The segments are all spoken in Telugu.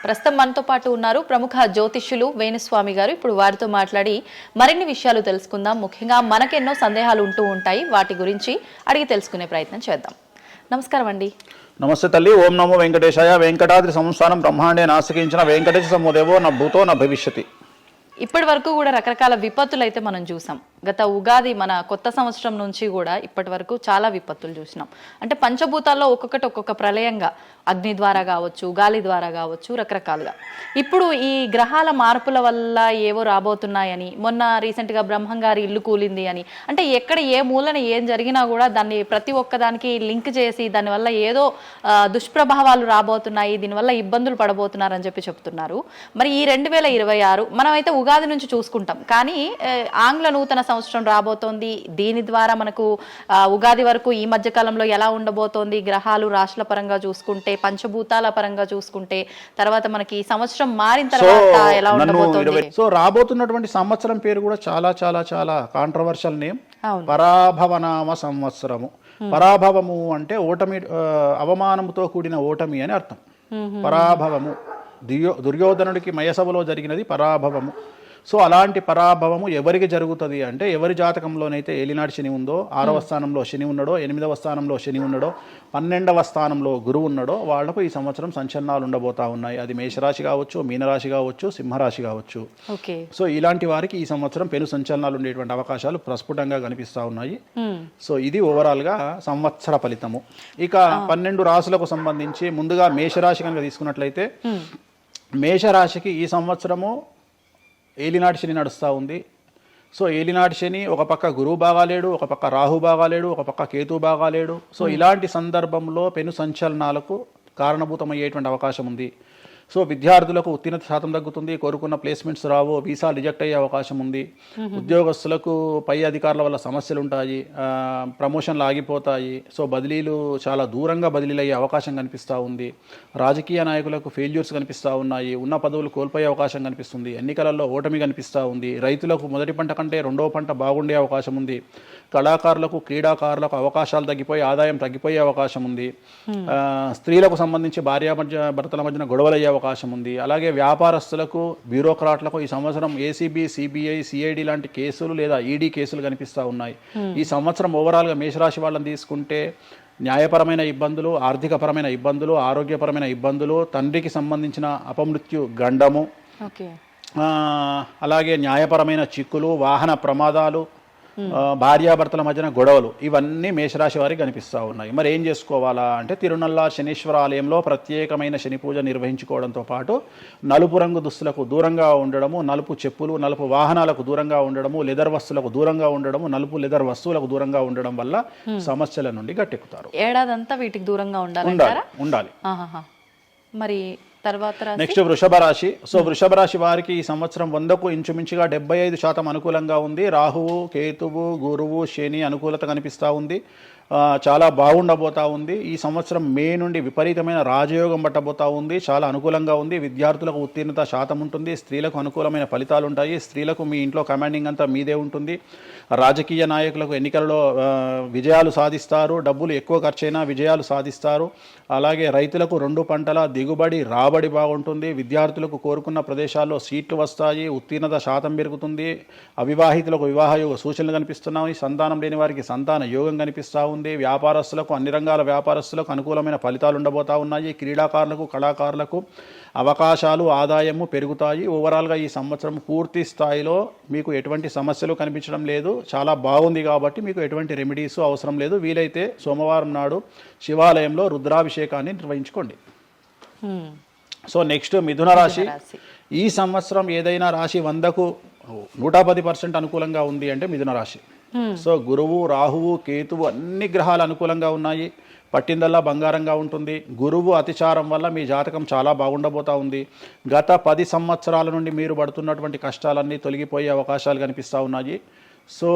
ప్రస్తుతం మనతో పాటు ఉన్నారు ప్రముఖ జ్యోతిష్యులు వేణుస్వామి గారు. ఇప్పుడు వారితో మాట్లాడి మరిన్ని విషయాలు తెలుసుకుందాం. ముఖ్యంగా మనకెన్నో సందేహాలు ఉంటూ ఉంటాయి, వాటి గురించి అడిగి తెలుసుకునే ప్రయత్నం చేద్దాం. నమస్కారం అండి. నమస్తే తల్లి. ఓం నమో వెంకటేశాయ. వెంకటాద్రి సంస్థానం బ్రహ్మాండే నాసికించిన వెంకటేశ సమోదేవో నా భూతో నా భవిష్యతి. ఇప్పటి వరకు కూడా రకరకాల విపత్తులు అయితే మనం చూసాం. గత ఉగాది మన కొత్త సంవత్సరం నుంచి కూడా ఇప్పటి వరకు చాలా విపత్తులు చూసినాం. అంటే పంచభూతాల్లో ఒక్కొక్కటి ఒక్కొక్క ప్రళయంగా, అగ్ని ద్వారా కావచ్చు, గాలి ద్వారా కావచ్చు, రకరకాలుగా. ఇప్పుడు ఈ గ్రహాల మార్పుల వల్ల ఏవో రాబోతున్నాయని, మొన్న రీసెంట్గా బ్రహ్మంగారి ఇల్లు కూలింది అని, అంటే ఎక్కడ ఏ మూలన ఏం జరిగినా కూడా దాన్ని ప్రతి ఒక్కదానికి లింక్ చేసి దానివల్ల ఏదో దుష్ప్రభావాలు రాబోతున్నాయి, దీనివల్ల ఇబ్బందులు పడబోతున్నారని చెప్తున్నారు. మరి ఈ 2026 మనమైతే ఉగాది నుంచి చూసుకుంటాం, కానీ ఆంగ్ల నూతన సంవత్సరం రాబోతోంది. దీని ద్వారా మనకు ఉగాది వరకు ఈ మధ్య కాలంలో ఎలా ఉండబోతోంది, గ్రహాలు రాశుల పరంగా చూసుకుంటే, పంచభూతాల పరంగా చూసుకుంటే, తర్వాత మనకి సంవత్సరం మారిన తర్వాత ఎలా ఉండబోతోంది. సో రాబోతున్నటువంటి సంవత్సరం పేరు కూడా చాలా చాలా చాలా కాంట్రవర్షియల్ నేమ్, పరాభవనామ సంవత్సరము. పరాభవము అంటే ఓటమి, అవమానముతో కూడిన ఓటమి అని అర్థం. పరాభవము దుర్యోధనుడికి మయసభలో జరిగినది పరాభవము. సో అలాంటి పరాభవము ఎవరికి జరుగుతుంది అంటే, ఎవరి జాతకంలోనైతే ఏలినాటి శని ఉందో, 6వ స్థానంలో శని ఉన్నాడో, 8వ స్థానంలో శని ఉన్నాడో, 12వ స్థానంలో గురువు ఉన్నాడో, వాళ్లకు ఈ సంవత్సరం సంచలనాలు ఉండబోతా ఉన్నాయి. అది మేషరాశి కావచ్చు, మీనరాశి కావచ్చు, సింహరాశి కావచ్చు. సో ఇలాంటి వారికి ఈ సంవత్సరం పెను సంచలనాలు ఉండేటువంటి అవకాశాలు ప్రస్ఫుటంగా కనిపిస్తూ ఉన్నాయి. సో ఇది ఓవరాల్గా సంవత్సర ఫలితము. ఇక 12 రాశులకు సంబంధించి ముందుగా మేషరాశి కనుక తీసుకున్నట్లయితే, మేషరాశికి ఈ సంవత్సరము ఏలినాటి శని నడుస్తూ ఉంది. సో ఏలినాటి శని ఒక పక్క గురువు బాగాలేడు, ఒక పక్క రాహు బాగాలేడు, ఒక పక్క కేతు బాగాలేడు. సో ఇలాంటి సందర్భంలో పెను సంచలనాలకు కారణభూతమయ్యేటువంటి అవకాశం ఉంది. సో విద్యార్థులకు ఉత్తీర్ణత శాతం తగ్గుతుంది, కోరుకున్న ప్లేస్మెంట్స్ రావు, వీసా రిజెక్ట్ అయ్యే అవకాశం ఉంది. ఉద్యోగస్తులకు పై అధికారుల వల్ల సమస్యలు ఉంటాయి, ప్రమోషన్లు ఆగిపోతాయి. సో బదిలీలు చాలా దూరంగా బదిలీలు అయ్యే అవకాశం కనిపిస్తూ ఉంది. రాజకీయ నాయకులకు ఫెయిల్యూర్స్ కనిపిస్తూ ఉన్నాయి, ఉన్న పదవులు కోల్పోయే అవకాశం కనిపిస్తుంది, ఎన్నికలలో ఓటమి కనిపిస్తూ ఉంది. రైతులకు మొదటి పంట కంటే రెండవ పంట బాగుండే అవకాశం ఉంది. కళాకారులకు, క్రీడాకారులకు అవకాశాలు తగ్గిపోయి ఆదాయం తగ్గిపోయే అవకాశం ఉంది. స్త్రీలకు సంబంధించి భర్తల మధ్యన గొడవలు అయ్యే అవకాశం ఉంది. అలాగే వ్యాపారస్తులకు, బ్యూరోక్రాట్లకు ఈ సంవత్సరం ఏసీబీ, సిబిఐ, సిఐడి లాంటి కేసులు లేదా ఈడీ కేసులు కనిపిస్తూ ఉన్నాయి. ఈ సంవత్సరం ఓవరాల్గా మేషరాశి వాళ్ళని తీసుకుంటే న్యాయపరమైన ఇబ్బందులు, ఆర్థికపరమైన ఇబ్బందులు, ఆరోగ్యపరమైన ఇబ్బందులు, తండ్రికి సంబంధించిన అపమృత్యు గండము, అలాగే న్యాయపరమైన చిక్కులు, వాహన ప్రమాదాలు, భార్యాభర్తల మధ్యన గొడవలు, ఇవన్నీ మేషరాశి వారికి కనిపిస్తూ ఉన్నాయి. మరి ఏం చేసుకోవాలా అంటే, తిరునల్ల శనీశ్వర ఆలయంలో ప్రత్యేకమైన శని పూజ నిర్వహించుకోవడంతో పాటు నలుపు రంగు దుస్తులకు దూరంగా ఉండడము, నలుపు చెప్పులు, నలుపు వాహనాలకు దూరంగా ఉండడము, లెదర్ వస్తువులకు దూరంగా ఉండడము, నలుపు లెదర్ వస్తువులకు దూరంగా ఉండడం వల్ల సమస్యల నుండి గట్టెక్కుతారు. ఏడాదంతా వీటికి దూరంగా ఉండాలి. మరి తర్వాత నెక్స్ట్ వృషభ రాశి. సో వృషభ రాశి వారికి ఈ సంవత్సరం 100కు ఇంచుమించుగా 75% అనుకూలంగా ఉంది. రాహువు, కేతువు, గురువు, శని అనుకూలత కనిపిస్తూ ఉంది. చాలా బాగుండబోతా ఉంది. ఈ సంవత్సరం మే నుండి విపరీతమైన రాజయోగం పట్టబోతా ఉంది. చాలా అనుకూలంగా ఉంది. విద్యార్థులకు ఉత్తీర్ణత శాతం ఉంటుంది. స్త్రీలకు అనుకూలమైన ఫలితాలు ఉంటాయి. స్త్రీలకు మీ ఇంట్లో కమాండింగ్ అంతా మీదే ఉంటుంది. రాజకీయ నాయకులకు ఎన్నికలలో విజయాలు సాధిస్తారు. డబ్బులు ఎక్కువ ఖర్చైనా విజయాలు సాధిస్తారు. అలాగే రైతులకు 2 పంటల దిగుబడి, రాబడి బాగుంటుంది. విద్యార్థులకు కోరుకున్న ప్రదేశాల్లో సీట్లు వస్తాయి. ఉత్తీర్ణత శాతం పెరుగుతుంది. అవివాహితులకు వివాహ యోగ సూచనలు కనిపిస్తున్నాయి. సంతానం లేని వారికి సంతాన యోగం కనిపిస్తూ ఉంది. వ్యాపారస్తులకు, అన్ని రంగాల వ్యాపారస్తులకు అనుకూలమైన ఫలితాలు ఉండబోతా ఉన్నాయి. క్రీడాకారులకు, కళాకారులకు అవకాశాలు, ఆదాయము పెరుగుతాయి. ఓవరాల్గా ఈ సంవత్సరం పూర్తి స్థాయిలో మీకు ఎటువంటి సమస్యలు కనిపించడం లేదు. చాలా బాగుంది కాబట్టి మీకు ఎటువంటి రెమెడీస్ అవసరం లేదు. వీలైతే సోమవారం నాడు శివాలయంలో రుద్రాభిషేకాన్ని నిర్వహించుకోండి. సో నెక్స్ట్ మిథున రాశి. ఈ సంవత్సరం ఏదైనా రాశి 100కు 110% అనుకూలంగా ఉంది అంటే మిథున రాశి. సో గురువు, రాహువు, కేతువు అన్ని గ్రహాలు అనుకూలంగా ఉన్నాయి. పట్టిందల్లా బంగారంగా ఉంటుంది. గురువు అతిచారం వల్ల మీ జాతకం చాలా బాగుండబోతా ఉంది. గత 10 సంవత్సరాల నుండి మీరు పడుతున్నటువంటి కష్టాలన్నీ తొలగిపోయే అవకాశాలు కనిపిస్తూ ఉన్నాయి. సో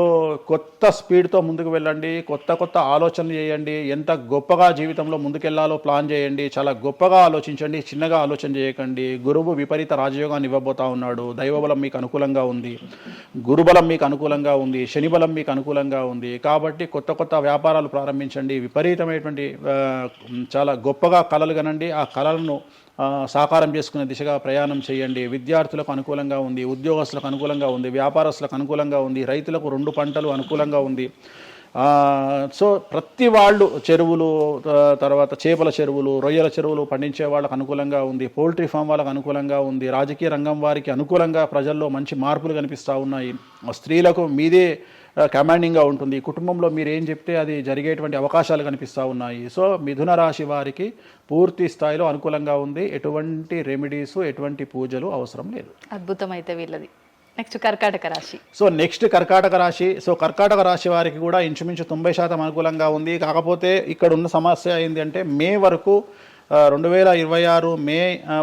కొత్త స్పీడ్తో ముందుకు వెళ్ళండి, కొత్త ఆలోచనలు చేయండి, ఎంత గొప్పగా జీవితంలో ముందుకెళ్లాలో ప్లాన్ చేయండి, చాలా గొప్పగా ఆలోచించండి, చిన్నగా ఆలోచన చేయకండి. గురువు విపరీత రాజయోగాన్ని ఇవ్వబోతా ఉన్నాడు. దైవబలం మీకు అనుకూలంగా ఉంది, గురుబలం మీకు అనుకూలంగా ఉంది, శనిబలం మీకు అనుకూలంగా ఉంది. కాబట్టి కొత్త వ్యాపారాలు ప్రారంభించండి. విపరీతమైనటువంటి చాలా గొప్పగా కలలు కనండి. ఆ కళలను సాకారం చేసుకునే దిశగా ప్రయాణం చేయండి. విద్యార్థులకు అనుకూలంగా ఉంది, ఉద్యోగస్తులకు అనుకూలంగా ఉంది, వ్యాపారస్తులకు అనుకూలంగా ఉంది, రైతులకు 2 పంటలు అనుకూలంగా ఉంది. సో ప్రతి వాళ్ళు చెరువులు, తర్వాత చేపల చెరువులు, రొయ్యల చెరువులు పండించే వాళ్ళకు అనుకూలంగా ఉంది, పౌల్ట్రీ ఫామ్ వాళ్ళకు అనుకూలంగా ఉంది, రాజకీయ రంగం వారికి అనుకూలంగా ప్రజల్లో మంచి మార్పులు కనిపిస్తూ ఉన్నాయి. స్త్రీలకు మీదే కమాండింగ్గా ఉంటుంది, కుటుంబంలో మీరు ఏం చెప్తే అది జరిగేటువంటి అవకాశాలు కనిపిస్తూ ఉన్నాయి. సో మిథున రాశి వారికి పూర్తి స్థాయిలో అనుకూలంగా ఉంది. ఎటువంటి రెమెడీస్, ఎటువంటి పూజలు అవసరం లేదు. అద్భుతం అయితే వీళ్ళది. నెక్స్ట్ కర్కాటక రాశి. సో నెక్స్ట్ కర్కాటక రాశి. సో కర్కాటక రాశి వారికి కూడా ఇంచుమించు 90% అనుకూలంగా ఉంది. కాకపోతే ఇక్కడ ఉన్న సమస్య ఏంటి అంటే మే వరకు 2026 మే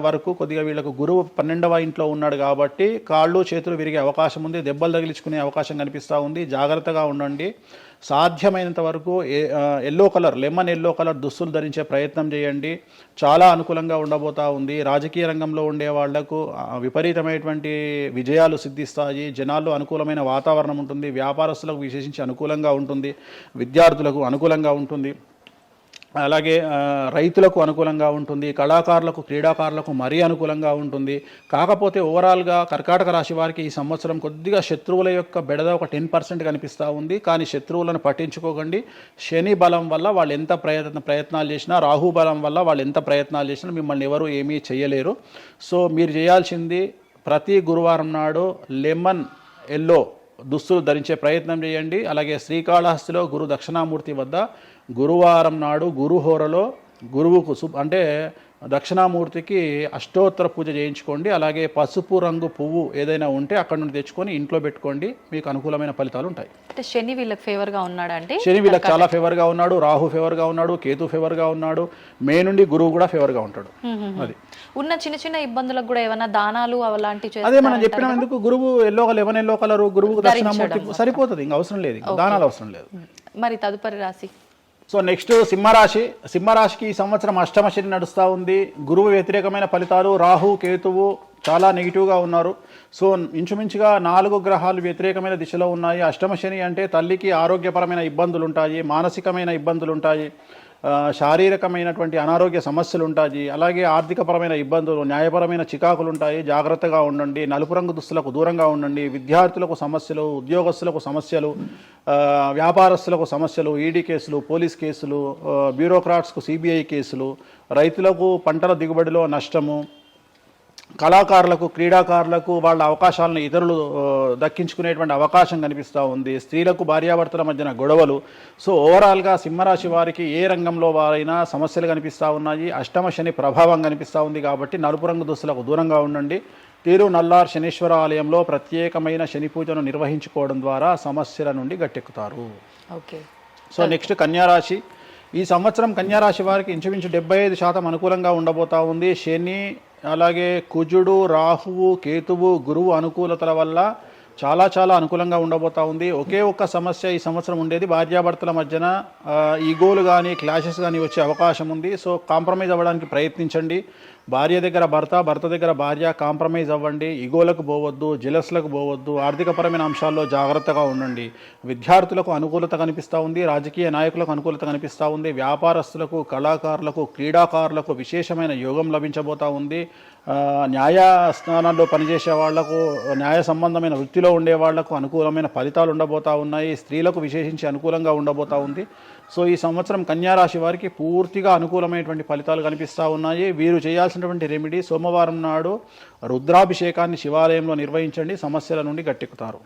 వరకు కొద్దిగా వీళ్ళకు గురువు 12వ ఇంట్లో ఉన్నాడు కాబట్టి కాళ్ళు చేతులు విరిగే అవకాశం ఉంది, దెబ్బలు తగిలించుకునే అవకాశం కనిపిస్తూ ఉంది. జాగ్రత్తగా ఉండండి. సాధ్యమైనంత వరకు yellow colour, lemon yellow colour దుస్తులు ధరించే ప్రయత్నం చేయండి. చాలా అనుకూలంగా ఉండబోతూ ఉంది. రాజకీయ రంగంలో ఉండే వాళ్లకు విపరీతమైనటువంటి విజయాలు సిద్ధిస్తాయి. జనాల్లో అనుకూలమైన వాతావరణం ఉంటుంది. వ్యాపారస్తులకు విశేషించి అనుకూలంగా ఉంటుంది. విద్యార్థులకు అనుకూలంగా ఉంటుంది. అలాగే రైతులకు అనుకూలంగా ఉంటుంది. కళాకారులకు, క్రీడాకారులకు మరీ అనుకూలంగా ఉంటుంది. కాకపోతే ఓవరాల్గా కర్కాటక రాశి వారికి ఈ సంవత్సరం కొద్దిగా శత్రువుల యొక్క బెడద ఒక 10% కనిపిస్తూ ఉంది. కానీ శత్రువులను పట్టించుకోకండి. శని బలం వల్ల వాళ్ళు ఎంత ప్రయత్నాలు చేసినా, రాహు బలం వల్ల వాళ్ళు ఎంత ప్రయత్నాలు చేసినా మిమ్మల్ని ఎవరు ఏమీ చేయలేరు. సో మీరు చేయాల్సింది ప్రతి గురువారం నాడు లెమన్ ఎల్లో దుస్తులు ధరించే ప్రయత్నం చేయండి. అలాగే శ్రీకాళహస్తిలో గురు దక్షిణామూర్తి వద్ద గురువారం నాడు గురుహోరలో గురువుకు అంటే దక్షిణామూర్తికి అష్టోత్తర పూజ చేయించుకోండి. అలాగే పసుపు రంగు పువ్వు ఏదైనా ఉంటే అక్కడ నుండి తెచ్చుకొని ఇంట్లో పెట్టుకోండి. మీకు అనుకూలమైన ఫలితాలు ఉంటాయి. అంటే శని వీళ్ళకి ఫేవర్గా ఉన్నాడు అంటే శని వీళ్ళకి చాలా ఫేవర్గా ఉన్నాడు, రాహు ఫేవర్గా ఉన్నాడు, కేతు ఫేవర్గా ఉన్నాడు, మే నుండి గురువు కూడా ఫేవర్గా ఉంటాడు. అది ఉన్న చిన్న చిన్న ఇబ్బందులకు కూడా ఏమైనా దానాలు అలాంటివి అదే మనం చెప్పినందుకు గురువు లెమన్ ఎల్లో కలర్ గురువుకు దక్షిణామూర్తి సరిపోతుంది. ఇంకా అవసరం లేదు, దానాలు అవసరం లేదు. మరి తదుపరి రాశి. సో నెక్స్ట్ సింహరాశి. సింహరాశికి ఈ సంవత్సరం అష్టమ శని నడుస్తూ ఉంది. గురువు వ్యతిరేకమైన ఫలితాలు, రాహు కేతువు చాలా నెగిటివ్గా ఉన్నారు. సో ఇంచుమించుగా 4 గ్రహాలు వ్యతిరేకమైన దిశలో ఉన్నాయి. అష్టమ శని అంటే తల్లికి ఆరోగ్యపరమైన ఇబ్బందులు ఉంటాయి, మానసికమైన ఇబ్బందులు ఉంటాయి, శారీరకమైనటువంటి అనారోగ్య సమస్యలు ఉంటాయి, అలాగే ఆర్థికపరమైన ఇబ్బందులు, న్యాయపరమైన చికాకులు ఉంటాయి. జాగ్రత్తగా ఉండండి. నలుపు రంగు దుస్తులకు దూరంగా ఉండండి. విద్యార్థులకు సమస్యలు, ఉద్యోగస్తులకు సమస్యలు, వ్యాపారస్తులకు సమస్యలు, ఈడీ కేసులు, పోలీస్ కేసులు, బ్యూరోక్రాట్స్కు సిబిఐ కేసులు, రైతులకు పంటల దిగుబడిలో నష్టము, కళాకారులకు, క్రీడాకారులకు వాళ్ళ అవకాశాలను ఇతరులు దక్కించుకునేటువంటి అవకాశం కనిపిస్తూ ఉంది. స్త్రీలకు భార్యాభర్తల మధ్యన గొడవలు. సో ఓవరాల్గా సింహరాశి వారికి ఏ రంగంలో వారైనా సమస్యలు కనిపిస్తూ ఉన్నాయి. అష్టమ శని ప్రభావం కనిపిస్తూ ఉంది కాబట్టి నలుపు రంగు దుస్తులకు దూరంగా ఉండండి. తీరు నల్లార్ శనీశ్వర ఆలయంలో ప్రత్యేకమైన శని పూజను నిర్వహించుకోవడం ద్వారా సమస్యల నుండి గట్టెక్కుతారు. ఓకే. సో నెక్స్ట్ కన్యారాశి. ఈ సంవత్సరం కన్యారాశి వారికి ఇంచుమించు 75% అనుకూలంగా ఉండబోతా ఉంది. శని, అలాగే కుజుడు, రాహువు, కేతువు, గురువు అనుకూలతల వల్ల చాలా చాలా అనుకూలంగా ఉండబోతా ఉంది. ఒకే ఒక్క సమస్య ఈ సంవత్సరం ఉండేది, భార్యాభర్తల మధ్యన ఈగోలు కానీ క్లాషెస్ కానీ వచ్చే అవకాశం ఉంది. సో కాంప్రమైజ్ అవ్వడానికి ప్రయత్నించండి. భార్య దగ్గర భర్త, భర్త దగ్గర భార్య, కాంప్రమైజ్ అవ్వండి. ఈగోలకు పోవద్దు, జెలస్లకు పోవద్దు. ఆర్థికపరమైన అంశాల్లో జాగ్రత్తగా ఉండండి. విద్యార్థులకు అనుకూలత కనిపిస్తూ ఉంది. రాజకీయ నాయకులకు అనుకూలత కనిపిస్తూ ఉంది. వ్యాపారస్తులకు, కళాకారులకు, క్రీడాకారులకు విశేషమైన యోగం లభించబోతూ ఉంది. న్యాయస్థానాల్లో పనిచేసే వాళ్లకు, న్యాయ సంబంధమైన వృత్తిలో ఉండే వాళ్లకు అనుకూలమైన ఫలితాలు ఉండబోతూ ఉన్నాయి. స్త్రీలకు విశేషించి అనుకూలంగా ఉండబోతూ ఉంది. సో ఈ సంవత్సరం కన్యారాశి వారికి పూర్తిగా అనుకూలమైనటువంటి ఫలితాలు కనిపిస్తూ ఉన్నాయి. వీరు చేయాల్సినటువంటి రెమెడీ, సోమవారం నాడు రుద్రాభిషేకాన్ని శివాలయంలో నిర్వహించండి. సమస్యల నుండి గట్టెక్కుతారు.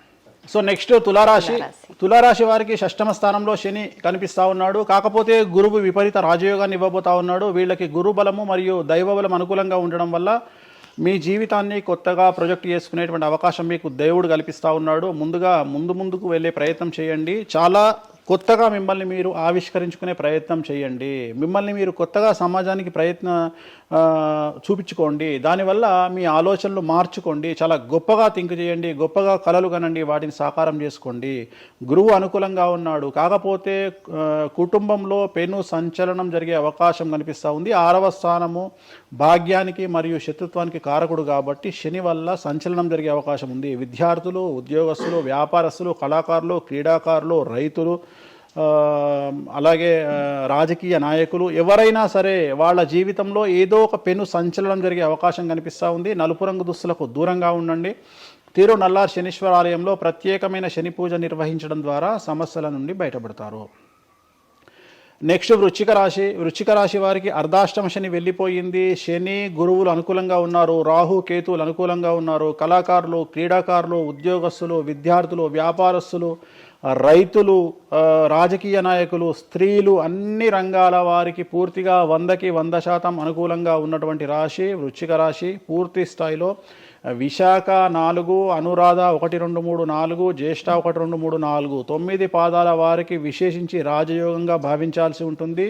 సో నెక్స్ట్ తులారాశి. తులారాశి వారికి 6వ స్థానంలో శని కనిపిస్తూ ఉన్నాడు. కాకపోతే గురువు విపరీత రాజయోగాన్ని ఇవ్వబోతా ఉన్నాడు. వీళ్ళకి గురు బలము మరియు దైవ బలం అనుకూలంగా ఉండడం వల్ల మీ జీవితాన్ని కొత్తగా ప్రొజెక్ట్ చేసుకునేటువంటి అవకాశం మీకు దేవుడు కల్పిస్తూ ఉన్నాడు. ముందుకు వెళ్ళే ప్రయత్నం చేయండి. చాలా కొత్తగా మిమ్మల్ని మీరు ఆవిష్కరించుకునే ప్రయత్నం చేయండి. మిమ్మల్ని మీరు కొత్తగా సమాజానికి చూపించుకోండి. దానివల్ల మీ ఆలోచనలు మార్చుకోండి. చాలా గొప్పగా థింక్ చేయండి. గొప్పగా కలలు కనండి. వాటిని సాకారం చేసుకోండి. గురువు అనుకూలంగా ఉన్నాడు. కాకపోతే కుటుంబంలో పెను సంచలనం జరిగే అవకాశం కనిపిస్తూ ఉంది. 6వ స్థానము భాగ్యానికి మరియు శత్రుత్వానికి కారకుడు కాబట్టి శని వల్ల సంచలనం జరిగే అవకాశం ఉంది. విద్యార్థులు, ఉద్యోగస్తులు, వ్యాపారస్తులు, కళాకారులు, క్రీడాకారులు, రైతులు, అలాగే రాజకీయ నాయకులు ఎవరైనా సరే వాళ్ళ జీవితంలో ఏదో ఒక పెను సంచలనం జరిగే అవకాశం కనిపిస్తూ ఉంది. నలుపు రంగు దుస్తులకు దూరంగా ఉండండి. తిరునల్లార్ శనీశ్వర ఆలయంలో ప్రత్యేకమైన శని పూజ నిర్వహించడం ద్వారా సమస్యల నుండి బయటపడతారు. నెక్స్ట్ వృశ్చిక రాశి వారికి అర్ధాష్టమ శని వెళ్ళిపోయింది. శని గురువులు అనుకూలంగా ఉన్నారు, రాహు కేతువులు అనుకూలంగా ఉన్నారు. కళాకారులు, క్రీడాకారులు, ఉద్యోగస్తులు, విద్యార్థులు, వ్యాపారస్తులు, రైతులు, రాజకీయ నాయకులు, స్త్రీలు, అన్ని రంగాల వారికి పూర్తిగా 100కి 100% అనుకూలంగా ఉన్నటువంటి రాశి వృశ్చిక రాశి. పూర్తి స్థాయిలో విశాఖ 4, అనురాధ 1, 2, 3, 4, జ్యేష్ఠ 1, 2, 3, 4, 9 పాదాల వారికి విశేషించి రాజయోగంగా భావించాల్సి ఉంటుంది.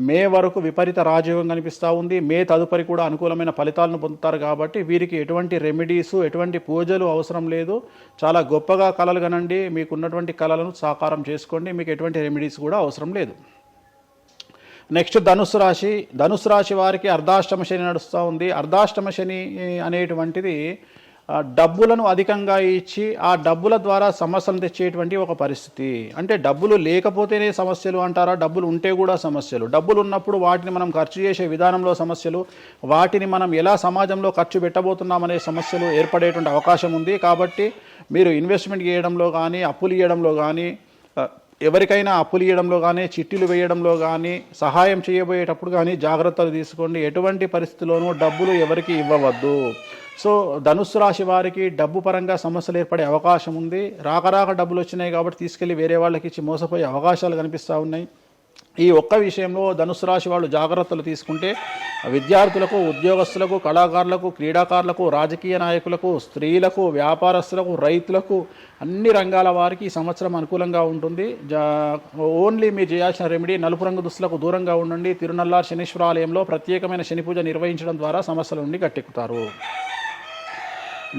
మే వరకు విపరీత రాజయోగం కనిపిస్తూ ఉంది. మే తదుపరి కూడా అనుకూలమైన ఫలితాలను పొందుతారు. కాబట్టి వీరికి ఎటువంటి రెమెడీసు, ఎటువంటి పూజలు అవసరం లేదు. చాలా గొప్పగా కళలు కనండి, మీకున్నటువంటి కళలను సాకారం చేసుకోండి. మీకు ఎటువంటి రెమెడీస్ కూడా అవసరం లేదు. నెక్స్ట్ ధనుసు రాశి వారికి అర్ధాష్టమ శని నడుస్తూ ఉంది. అర్ధాష్టమ శని అనేటువంటిది డబ్బులను అధికంగా ఇచ్చి ఆ డబ్బుల ద్వారా సమస్యలు తెచ్చేటువంటి ఒక పరిస్థితి. అంటే డబ్బులు లేకపోతేనే సమస్యలు అంటారా? డబ్బులు ఉంటే కూడా సమస్యలు. డబ్బులు ఉన్నప్పుడు వాటిని మనం ఖర్చు చేసే విధానంలో సమస్యలు, వాటిని మనం ఎలా సమాజంలో ఖర్చు పెట్టబోతున్నామనే సమస్యలు ఏర్పడేటువంటి అవకాశం ఉంది. కాబట్టి మీరు ఇన్వెస్ట్మెంట్ చేయడంలో కానీ, అప్పులు ఇవ్వడంలో కానీ, ఎవరికైనా అప్పులు ఇవ్వడంలో కానీ, చిట్టీలు వేయడంలో కానీ, సహాయం చేయబోయేటప్పుడు కానీ జాగ్రత్తలు తీసుకోండి. ఎటువంటి పరిస్థితుల్లోనూ డబ్బులు ఎవరికి ఇవ్వవద్దు. సో ధనుస్సు రాశి వారికి డబ్బు పరంగా సమస్యలు ఏర్పడే అవకాశం ఉంది. రాక డబ్బులు వచ్చినాయి కాబట్టి తీసుకెళ్ళి వేరే వాళ్ళకి ఇచ్చి మోసపోయే అవకాశాలు కనిపిస్తూ ఉన్నాయి. ఈ ఒక్క విషయంలో ధనుసు రాశి వాళ్ళు జాగ్రత్తలు తీసుకుంటే విద్యార్థులకు, ఉద్యోగస్తులకు, కళాకారులకు, క్రీడాకారులకు, రాజకీయ నాయకులకు, స్త్రీలకు, వ్యాపారస్తులకు, రైతులకు, అన్ని రంగాల వారికి ఈ సంవత్సరం అనుకూలంగా ఉంటుంది. ఓన్లీ మీరు చేయాల్సిన రెమెడీ నలుపు రంగు దుస్తులకు దూరంగా ఉండండి. తిరునల్లార్ శనీశ్వర ఆలయంలో ప్రత్యేకమైన శని పూజ నిర్వహించడం ద్వారా సమస్యల నుండి గట్టెక్కుతారు.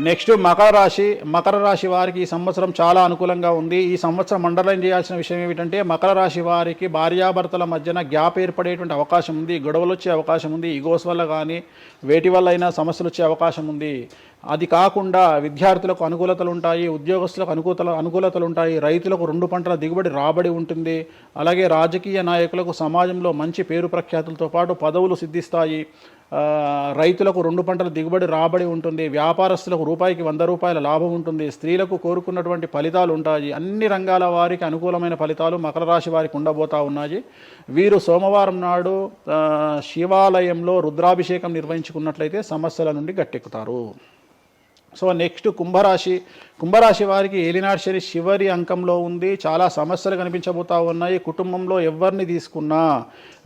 నెక్స్ట్ మకర రాశి వారికి ఈ సంవత్సరం చాలా అనుకూలంగా ఉంది. ఈ సంవత్సరం అండర్లైన్ చేయాల్సిన విషయం ఏమిటంటే మకర రాశి వారికి భార్యాభర్తల మధ్యన గ్యాప్ ఏర్పడేటువంటి అవకాశం ఉంది. గొడవలు వచ్చే అవకాశం ఉంది. ఈగోస్ వల్ల కానీ వేటి వల్ల అయినా సమస్యలు వచ్చే అవకాశం ఉంది. అది కాకుండా విద్యార్థులకు అనుకూలతలు ఉంటాయి, ఉద్యోగస్తులకు అనుకూలతలు ఉంటాయి, రైతులకు 2 పంటల దిగుబడి రాబడి ఉంటుంది. అలాగే రాజకీయ నాయకులకు సమాజంలో మంచి పేరు ప్రఖ్యాతులతో పాటు పదవులు సిద్ధిస్తాయి. రైతులకు 2 పంటల దిగుబడి రాబడి ఉంటుంది. వ్యాపారస్తులకు రూపాయికి 100 రూపాయల లాభం ఉంటుంది. స్త్రీలకు కోరుకున్నటువంటి ఫలితాలు ఉంటాయి. అన్ని రంగాల వారికి అనుకూలమైన ఫలితాలు మకర రాశి వారికి ఉండబోతా ఉన్నాయి. వీరు సోమవారం నాడు శివాలయంలో రుద్రాభిషేకం నిర్వహించుకున్నట్లయితే సమస్యల నుండి గట్టెక్కుతారు. సో నెక్స్ట్ కుంభరాశి వారికి ఏలినాటి శని చివరి అంకంలో ఉంది. చాలా సమస్యలు కనిపించబోతా ఉన్నాయి. కుటుంబంలో ఎవరిని తీసుకున్నా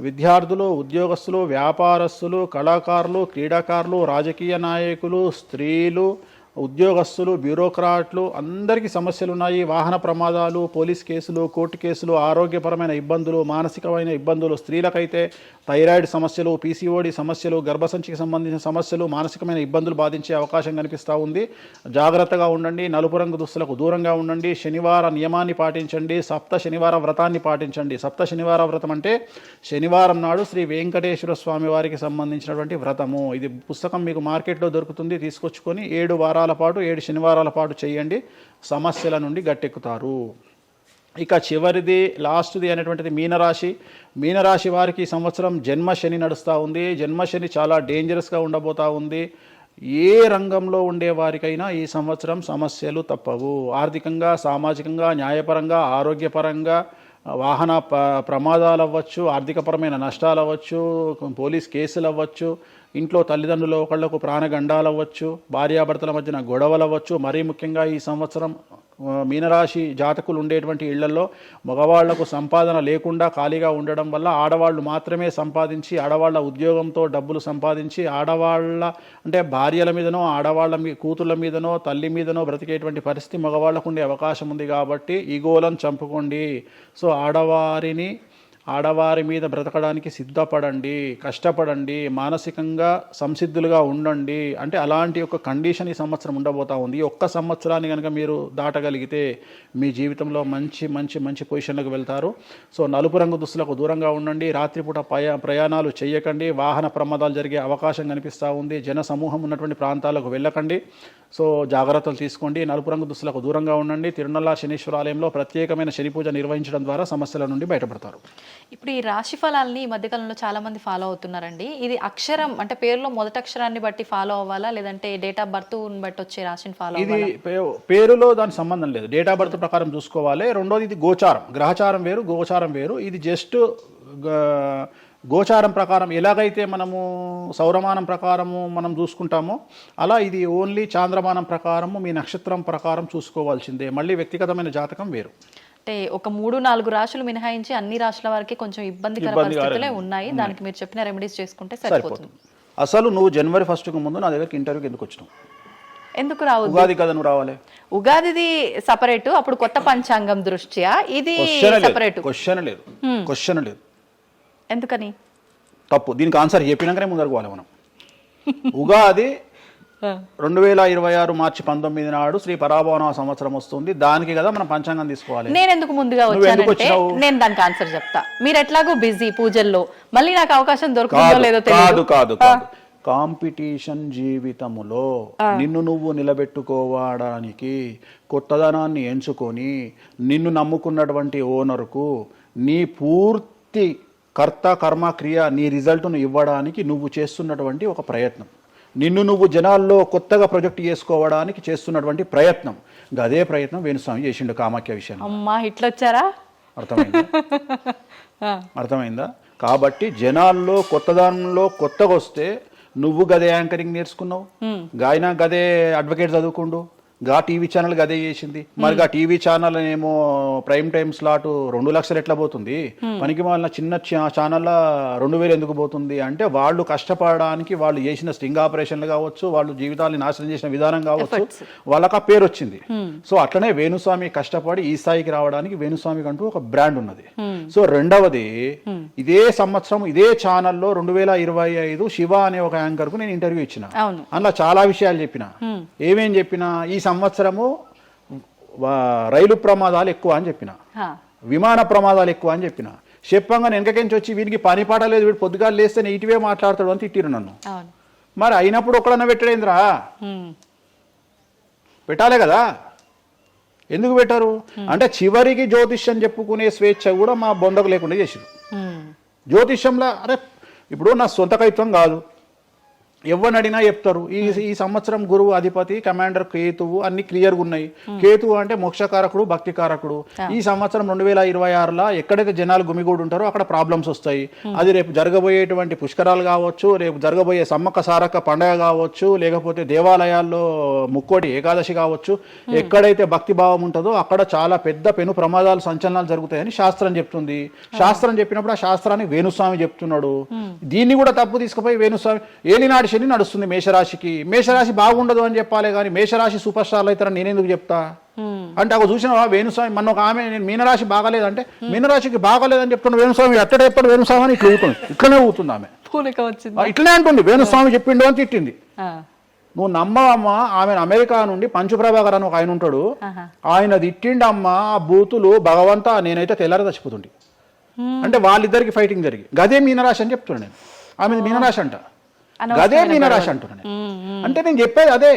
విద్యార్థులు, ఉద్యోగస్తులు, వ్యాపారస్తులు, కళాకారులు, క్రీడాకారులు, రాజకీయ నాయకులు, స్త్రీలు, ఉద్యోగస్తులు, బ్యూరోక్రాట్లు అందరికీ సమస్యలు ఉన్నాయి. వాహన ప్రమాదాలు, పోలీస్ కేసులు, కోర్టు కేసులు, ఆరోగ్యపరమైన ఇబ్బందులు, మానసికమైన ఇబ్బందులు, స్త్రీలకైతే థైరాయిడ్ సమస్యలు, పీసీఓడి సమస్యలు, గర్భసంచికి సంబంధించిన సమస్యలు, మానసికమైన ఇబ్బందులు బాధించే అవకాశం కనిపిస్తూ ఉంది. జాగ్రత్తగా ఉండండి. నలుపు రంగు దుస్తులకు దూరంగా ఉండండి. శనివార నియమాన్ని పాటించండి. సప్త శనివార వ్రతాన్ని పాటించండి. సప్త శనివార వ్రతం అంటే శనివారం నాడు శ్రీ వెంకటేశ్వర స్వామి వారికి సంబంధించినటువంటి వ్రతము. ఇది పుస్తకం మీకు మార్కెట్లో దొరుకుతుంది. తీసుకొచ్చుకొని 7 వారాల పాటు 7 శనివారాల పాటు చేయండి. సమస్యల నుండి గట్టెక్కుతారు. ఇక చివరిది లాస్ట్ది అనేటువంటిది మీనరాశి వారికి ఈ సంవత్సరం జన్మశని నడుస్తూ ఉంది. జన్మశని చాలా డేంజరస్గా ఉండబోతూ ఉంది. ఏ రంగంలో ఉండే వారికైనా ఈ సంవత్సరం సమస్యలు తప్పవు. ఆర్థికంగా, సామాజికంగా, న్యాయపరంగా, ఆరోగ్యపరంగా, వాహన ప్రమాదాలు అవ్వచ్చు, ఆర్థికపరమైన నష్టాలు అవ్వచ్చు, పోలీస్ కేసులు అవ్వచ్చు, ఇంట్లో తల్లిదండ్రులు ఒకళ్లకు ప్రాణగండాలు అవ్వచ్చు, భార్యాభర్తల మధ్యన గొడవలు అవ్వచ్చు. మరీ ముఖ్యంగా ఈ సంవత్సరం మీనరాశి జాతకులు ఉండేటువంటి ఇళ్లలో మగవాళ్లకు సంపాదన లేకుండా ఖాళీగా ఉండడం వల్ల ఆడవాళ్ళు మాత్రమే సంపాదించి, ఆడవాళ్ల ఉద్యోగంతో డబ్బులు సంపాదించి, ఆడవాళ్ళ అంటే భార్యల మీదనో, ఆడవాళ్ళ కూతుళ్ళ మీదనో, తల్లి మీదనో బ్రతికేటువంటి పరిస్థితి మగవాళ్లకు ఉండే అవకాశం ఉంది. కాబట్టి ఈగోలను చంపుకోండి. సో ఆడవారిని ఆడవారి మీద బ్రతకడానికి సిద్ధపడండి, కష్టపడండి, మానసికంగా సంసిద్ధులుగా ఉండండి. అంటే అలాంటి ఒక కండిషన్ ఈ సంవత్సరం ఉండబోతా ఉంది. ఈ ఒక్క సంవత్సరాన్ని కనుక మీరు దాటగలిగితే మీ జీవితంలో మంచి మంచి మంచి పొజిషన్లకు వెళ్తారు. సో నలుపు రంగు దుస్తులకు దూరంగా ఉండండి, రాత్రిపూట ప్రయాణాలు చేయకండి, వాహన ప్రమాదాలు జరిగే అవకాశం కనిపిస్తూ ఉంది, జన సమూహం ఉన్నటువంటి ప్రాంతాలకు వెళ్ళకండి. సో జాగ్రత్తలు తీసుకోండి, నలుపు రంగు దుస్తులకు దూరంగా ఉండండి. తిరునల్ల శనీశ్వర ఆలయంలో ప్రత్యేకమైన శని పూజ నిర్వహించడం ద్వారా సమస్యల నుండి బయటపడతారు. ఇప్పుడు ఈ రాశి ఫలాల్ని ఈ మధ్యకాలంలో చాలా మంది ఫాలో అవుతున్నారండి. ఇది అక్షరం అంటే పేరులో మొదటి అక్షరాన్ని బట్టి ఫాలో అవ్వాలా, లేదంటే డేట్ ఆఫ్ బర్త్ బట్టి వచ్చే రాశిని ఫాలో ఇది అవ్వాలా? పేరులో దాని సంబంధం లేదు, డేట్ ఆఫ్ బర్త్ ప్రకారం చూసుకోవాలి. రెండోది ఇది గోచారం, గ్రహచారం వేరు, గోచారం వేరు. ఇది జస్ట్ గోచారం ప్రకారం ఎలాగైతే మనము సౌరమానం ప్రకారము మనం చూసుకుంటామో అలా ఇది ఓన్లీ చాంద్రమానం ప్రకారము మీ నక్షత్రం ప్రకారం చూసుకోవాల్సిందే. మళ్ళీ వ్యక్తిగతమైన జాతకం వేరు. అంటే ఒక 3-4 రాశులు మినహాయించి అన్ని రాశుల వారికి కొంచెం ఇబ్బందికర పరిస్థితులే ఉన్నాయి. దానికి మీరు చెప్పిన రెమెడీస్ చేసుకుంటే సరిపోతుంది. అసలు నువ్వు జనవరి 1కు ముందు నా దగ్గరికి ఇంటర్వ్యూకి ఎందుకు వచ్చినావు? ఎందుకు రావు? ఉగాది కదా నువ్వు రావాలి. ఉగాదిది సపరేట్, అప్పుడు కొత్త పంచాంగం దృష్ట్యా ఇది సపరేట్. క్వశ్చన్ లేదు. ఎందుకని? తప్పు. దీనికి ఆన్సర్ చెప్పినాకనే ముందరకు పోవాలి మనం. ఉగాది 2026 మార్చి 19 నాడు శ్రీ పరాభవన సంవత్సరం వస్తుంది. దానికి కదా మనం పంచాంగం తీసుకోవాలి. నేను ఎందుకు ముందుగా వచ్చానంటే నేను దానికి ఆన్సర్ చెప్తా. మీరు ఎట్లాగో బిజీ పూజల్లో, మళ్ళీ నాకు అవకాశం దొరుకుతుందో లేదో తెలియదు. కాదు కాంపిటీషన్ జీవితములో నిన్ను నువ్వు నిలబెట్టుకోవడానికి కొత్తదనాన్ని ఎంచుకొని నిన్ను నమ్ముకున్నటువంటి ఓనర్కు నీ పూర్తి కర్త కర్మ క్రియ నీ రిజల్ట్ను ఇవ్వడానికి నువ్వు చేస్తున్నటువంటి ఒక ప్రయత్నం, నిన్ను నువ్వు జనాల్లో కొత్తగా ప్రొజెక్ట్ చేసుకోవడానికి చేస్తున్నటువంటి ప్రయత్నం. అదే ప్రయత్నం వేణుస్వామి చేసిండు కామాఖ్య విషయంలో. అమ్మా ఇట్లొచ్చారా? అర్థమైందా? కాబట్టి జనాల్లో కొత్తదానంలో కొత్తగా వస్తే నువ్వు గదే యాంకరింగ్ నేర్చుకున్నావు, గాయన గదే అడ్వకేట్ చదువుకుండు, గా టీవీ ఛానల్ గదే చేసింది. మరి గా టీవీ ఛానల్ ఏమో ప్రైమ్ టైమ్ స్లాట్ 2 లక్షలు ఎట్లా పోతుంది? పనికి వాళ్ళ చిన్న ఛానల్ 2000 ఎందుకు పోతుంది అంటే వాళ్ళు కష్టపడడానికి వాళ్ళు చేసిన స్టింగ్ ఆపరేషన్లు కావచ్చు, వాళ్ళు జీవితాన్ని నాశనం చేసిన విధానం కావచ్చు, వాళ్ళకి ఆ పేరు వచ్చింది. సో అట్లనే వేణుస్వామి కష్టపడి ఈ స్థాయికి రావడానికి వేణుస్వామికి అంటూ ఒక బ్రాండ్ ఉన్నది. సో రెండవది, ఇదే సంవత్సరం ఇదే ఛానల్లో 2025 శివ అనే ఒక యాంకర్ కు నేను ఇంటర్వ్యూ ఇచ్చిన. అందులో చాలా విషయాలు చెప్పిన. ఏమేం చెప్పిన? ఈ సంవత్సరము రైలు ప్రమాదాలు ఎక్కువ అని చెప్పిన, విమాన ప్రమాదాలు ఎక్కువ అని చెప్పిన. చెప్పంగా వెనకకెంచి వచ్చి వీడికి పని పాట లేదు, వీడు పొద్దుగాలు లేస్తే నెగిటివే మాట్లాడతాడు అని తిట్టిరు నన్ను. మరి అయినప్పుడు ఒక్కడన్నా పెట్టడేంద్రా? పెట్టాలే కదా, ఎందుకు పెట్టారు అంటే చివరికి జ్యోతిష్యం చెప్పుకునే స్వేచ్ఛ కూడా మా బొందకు లేకుండా చేసిరు. జ్యోతిష్యంలో అరే ఇప్పుడు నా సొంత కవిత్వం కాదు, ఎవరిని అడిగినా చెప్తారు. ఈ సంవత్సరం గురువు అధిపతి కమాండర్ కేతువు అన్ని క్లియర్గా ఉన్నాయి. కేతువు అంటే మోక్షకారకుడు, భక్తికారకుడు. ఈ సంవత్సరం 2026లో ఎక్కడైతే జనాలు గుమిగూడు ఉంటారో అక్కడ ప్రాబ్లమ్స్ వస్తాయి. అది రేపు జరగబోయేటువంటి పుష్కరాలు కావచ్చు, రేపు జరగబోయే సమ్మక్క సారక్క పండగ కావచ్చు, లేకపోతే దేవాలయాల్లో ముక్కోటి ఏకాదశి కావచ్చు, ఎక్కడైతే భక్తి భావం ఉంటుందో అక్కడ చాలా పెద్ద పెను ప్రమాదాలు సంచలనాలు జరుగుతాయని శాస్త్రం చెప్తుంది. శాస్త్రం చెప్పినప్పుడు ఆ శాస్త్రాన్ని వేణుస్వామి చెప్తున్నాడు. దీన్ని కూడా తప్పు తీసుకుపోయి వేణుస్వామి ఏలినాడు శని నడుస్తుంది మేషరాశికి, మేషరాశి బాగుండదు అని చెప్పాలి కానీ మేషరాశి సూపర్ స్టార్లు అవుతారని నేనెందుకు చెప్తా అంటే ఒక చూసిన వేణుస్వామి మన ఒక ఆమె నేను మీనరాశి బాగాలేదంటే మీనరాశికి బాగాలేదని చెప్తున్నా వేణుస్వామి ఎక్కడ చెప్పాడు వేణుస్వామి అని ఇట్లా ఊరుతుంది, ఇట్లనే ఊరుతుంది ఆమె, ఇట్లనే అంటుంది వేణుస్వామి చెప్పిండు అని తిట్టింది. నువ్వు నమ్మవమ్మా, ఆమె అమెరికా నుండి పంచుప్రభాకర్ అని ఒక ఆయన ఉంటాడు, ఆయన తిట్టిండమ్మా ఆ బూతులు భగవంతా నేనైతే తెల్లారి చచ్చిపోతుండే. అంటే వాళ్ళిద్దరికి ఫైటింగ్ జరిగి గదే మీనరాశి అని చెప్తున్నాను నేను. ఆమె మీనరాశి అంట, గదే మీనరాశి అంటున్నాను నేను. అంటే నేను చెప్పేది అదే,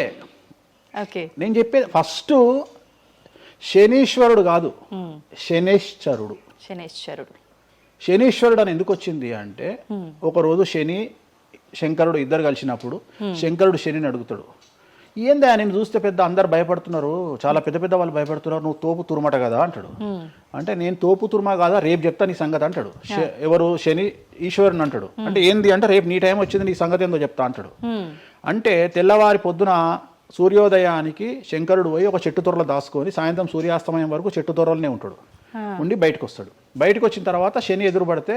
నేను చెప్పేది ఫస్ట్ శనీశ్వరుడు కాదు శనేశ్వరుడు. శనీశ్వరుడు అని ఎందుకు వచ్చింది అంటే ఒకరోజు శని శంకరుడు ఇద్దరు కలిసినప్పుడు శంకరుడు శనిని అడుగుతాడు, ఏందా నేను చూస్తే పెద్ద అందరు భయపడుతున్నారు, చాలా పెద్ద పెద్ద వాళ్ళు భయపడుతున్నారు, నువ్వు తోపు తురుమట కదా అంటాడు. అంటే నేను తోపు తురుమా కాదా రేపు చెప్తా నీ సంగతి అంటాడు. ఎవరు? శని ఈశ్వరుని అంటాడు. అంటే ఏంది అంటే రేపు నీ టైం వచ్చింది నీ సంగతి ఏందో చెప్తా అంటాడు. అంటే తెల్లవారి పొద్దున సూర్యోదయానికి శంకరుడు పోయి ఒక చెట్టు తొర్రలో దాచుకొని సాయంత్రం సూర్యాస్తమయం వరకు చెట్టు తొర్రలోనే ఉంటాడు, ఉండి బయటకు వస్తాడు. బయటకు వచ్చిన తర్వాత శని ఎదురుపడితే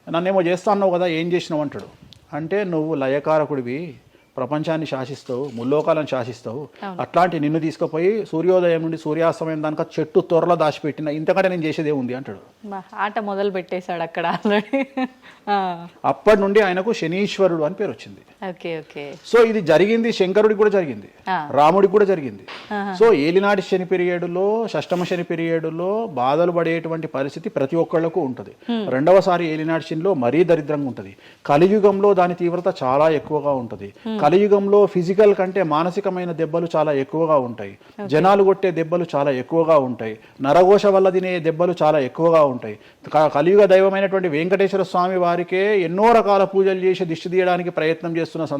నన్నేమో చేస్తా అన్నావు కదా ఏం చేసినావు అంటాడు. అంటే నువ్వు లయకారకుడివి, ప్రపంచాన్ని శాసిస్తావు, ముల్లోకాలను శాసిస్తావు, అట్లాంటి నిన్ను తీసుకుపోయి సూర్యోదయం నుండి సూర్యాస్తమయం దానిక చెట్టు త్వరలో దాచిపెట్టిన ఇంతకంటే నేను చేసేదే ఉంది అంటాడు. ఆట మొదలు పెట్టేశాడు అక్కడ ఆల్రెడీ. అప్పటి నుండి ఆయనకు శనీశ్వరుడు అని పేరు వచ్చింది. Okay okay. సో ఇది జరిగింది శంకరుడికి కూడా జరిగింది, రాముడికి కూడా జరిగింది. సో ఏలినాటి శని పీరియడ్లో, షష్టమ శని పీరియడ్లో బాధలు పడేటువంటి పరిస్థితి ప్రతి ఒక్కళ్ళకు ఉంటుంది. రెండవసారి ఏలినాటి శనిలో మరీ దరిద్రంగా ఉంటుంది. కలియుగంలో దాని తీవ్రత చాలా ఎక్కువగా ఉంటుంది. కలియుగంలో ఫిజికల్ కంటే మానసికమైన దెబ్బలు చాలా ఎక్కువగా ఉంటాయి. జనాలు కొట్టే దెబ్బలు చాలా ఎక్కువగా ఉంటాయి. నరఘోష వల్ల తినే దెబ్బలు చాలా ఎక్కువగా ఉంటాయి. కలియుగ దైవమైనటువంటి వెంకటేశ్వర స్వామి వారికే ఎన్నో రకాల పూజలు చేసి దిష్టి తీయడానికి ప్రయత్నం చేస్తున్న సందర్భం